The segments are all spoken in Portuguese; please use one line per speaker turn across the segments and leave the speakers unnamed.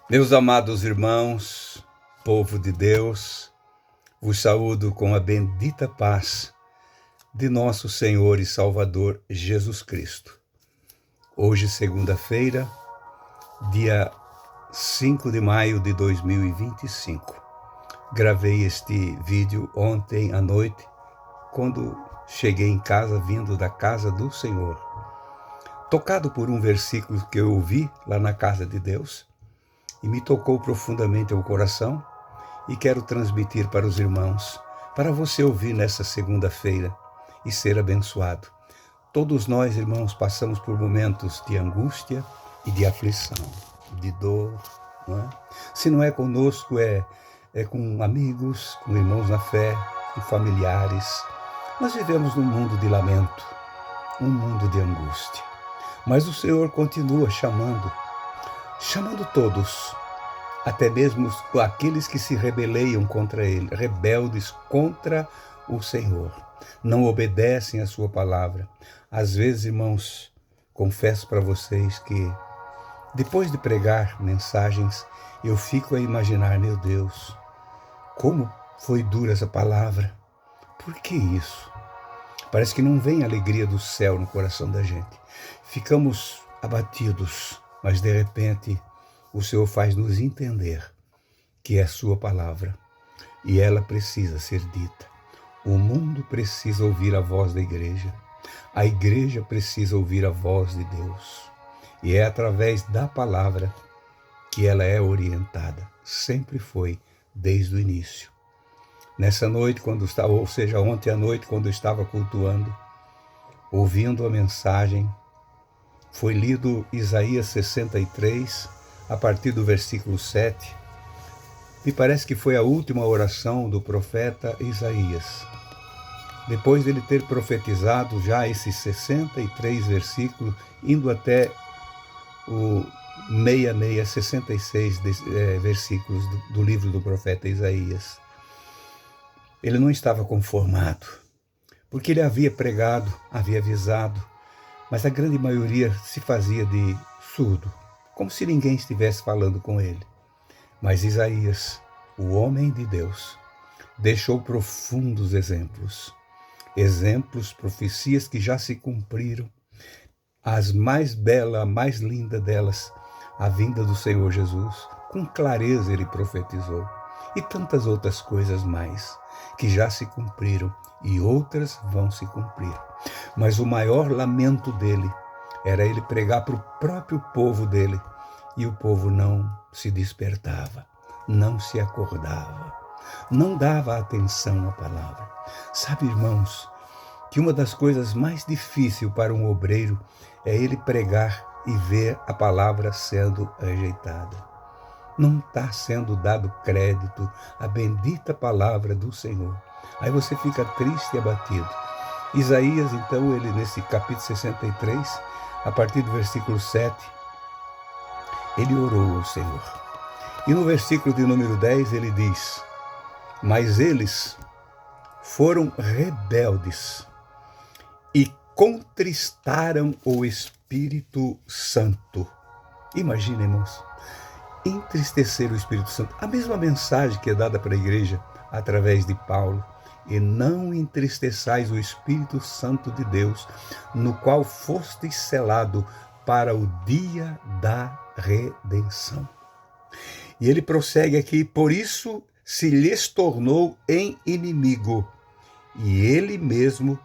Meus amados irmãos, povo de Deus, vos saúdo com a bendita paz de nosso Senhor e Salvador Jesus Cristo. Hoje, segunda-feira, dia 5 de maio de 2025. Gravei este vídeo ontem à noite, quando cheguei em casa, vindo da casa do Senhor. Tocado por um versículo que eu ouvi lá na casa de Deus, e me tocou profundamente ao coração, e quero transmitir para os irmãos, para você ouvir nessa segunda-feira e ser abençoado. Todos nós, irmãos, passamos por momentos de angústia e de aflição, de dor, não é? Se não é conosco, é com amigos, com irmãos na fé, com familiares. Nós vivemos num mundo de lamento, um mundo de angústia. Mas o Senhor continua chamando todos, até mesmo aqueles que se rebeleiam contra Ele, rebeldes contra o Senhor, não obedecem a sua palavra. Às vezes, irmãos, confesso para vocês que depois de pregar mensagens, eu fico a imaginar, meu Deus, como foi dura essa palavra. Por que isso? Parece que não vem a alegria do céu no coração da gente. Ficamos abatidos, mas de repente o Senhor faz nos entender que é a sua palavra e ela precisa ser dita. O mundo precisa ouvir a voz da igreja. A igreja precisa ouvir a voz de Deus. E é através da palavra que ela é orientada. Sempre foi, desde o início. Nessa noite, ontem à noite, quando eu estava cultuando, ouvindo a mensagem, foi lido Isaías 63, a partir do versículo 7. Me parece que foi a última oração do profeta Isaías. Depois dele ter profetizado já esses 63 versículos, indo até o 66 versículos do livro do profeta Isaías. Ele não estava conformado, porque ele havia pregado, havia avisado, mas a grande maioria se fazia de surdo, como se ninguém estivesse falando com ele. Mas Isaías, o homem de Deus, deixou profundos exemplos, profecias que já se cumpriram, as mais belas, a mais linda delas, a vinda do Senhor Jesus. Com clareza ele profetizou, e tantas outras coisas mais, que já se cumpriram e outras vão se cumprir. Mas o maior lamento dele era ele pregar para o próprio povo dele, e o povo não se despertava, não se acordava, não dava atenção à palavra. Sabe, irmãos, que uma das coisas mais difíceis para um obreiro é ele pregar e ver a palavra sendo rejeitada. Não está sendo dado crédito à bendita palavra do Senhor. Aí você fica triste e abatido. Isaías, então, ele nesse capítulo 63, a partir do versículo 7, ele orou ao Senhor. E no versículo de número 10 ele diz: mas eles foram rebeldes e contristaram o Espírito Santo. Imagina, irmãos, entristecer o Espírito Santo. A mesma mensagem que é dada para a igreja através de Paulo: e não entristeçais o Espírito Santo de Deus, no qual fostes selado para o dia da redenção. E ele prossegue aqui: por isso se lhes tornou em inimigo, e ele mesmo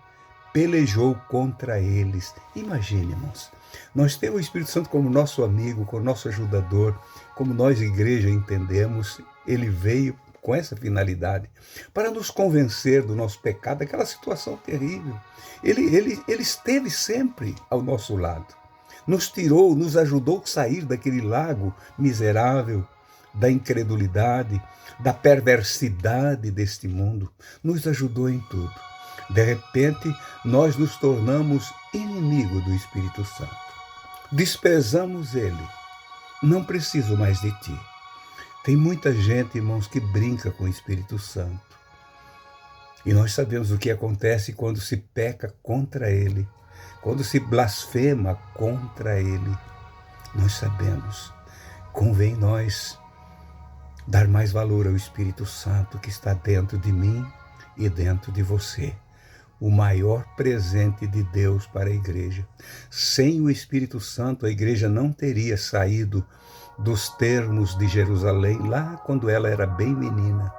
pelejou contra eles. Imagine, irmãos, nós temos o Espírito Santo como nosso amigo, como nosso ajudador, como nós, igreja, entendemos. Ele veio com essa finalidade, para nos convencer do nosso pecado, daquela situação terrível. Ele esteve sempre ao nosso lado, nos tirou, nos ajudou a sair daquele lago miserável, da incredulidade, da perversidade deste mundo, nos ajudou em tudo. De repente, nós nos tornamos inimigos do Espírito Santo. Desprezamos ele. Não preciso mais de ti. Tem muita gente, irmãos, que brinca com o Espírito Santo. E nós sabemos o que acontece quando se peca contra ele, quando se blasfema contra ele. Nós sabemos convém nós dar mais valor ao Espírito Santo que está dentro de mim e dentro de você. O maior presente de Deus para a igreja. Sem o Espírito Santo, a igreja não teria saído dos termos de Jerusalém, lá quando ela era bem menina.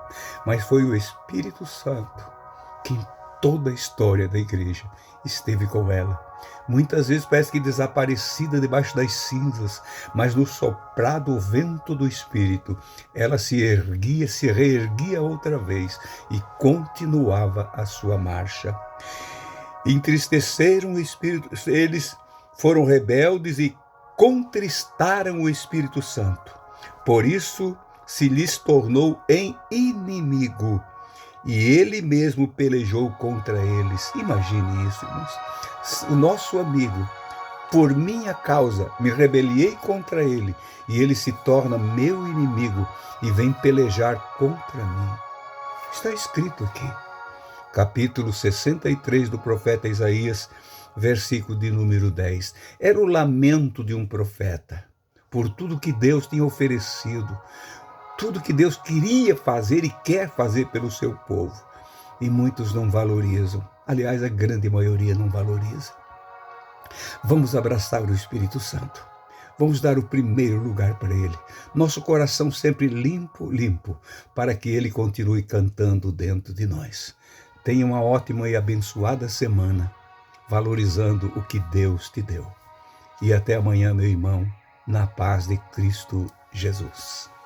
Mas foi o Espírito Santo que em toda a história da igreja esteve com ela. Muitas vezes parece que desaparecida debaixo das cinzas, mas no soprar do vento do Espírito, ela se erguia, se reerguia outra vez e continuava a sua marcha. Entristeceram o Espírito, eles foram rebeldes e contristaram o Espírito Santo. Por isso se lhes tornou em inimigo. E ele mesmo pelejou contra eles. Imagine isso, irmãos. O nosso amigo, por minha causa, me rebeliei contra ele, e ele se torna meu inimigo e vem pelejar contra mim. Está escrito aqui, capítulo 63 do profeta Isaías, versículo de número 10. Era o lamento de um profeta por tudo que Deus tinha oferecido, tudo que Deus queria fazer e quer fazer pelo seu povo. E muitos não valorizam. Aliás, a grande maioria não valoriza. Vamos abraçar o Espírito Santo. Vamos dar o primeiro lugar para ele. Nosso coração sempre limpo, para que ele continue cantando dentro de nós. Tenha uma ótima e abençoada semana, valorizando o que Deus te deu. E até amanhã, meu irmão, na paz de Cristo Jesus.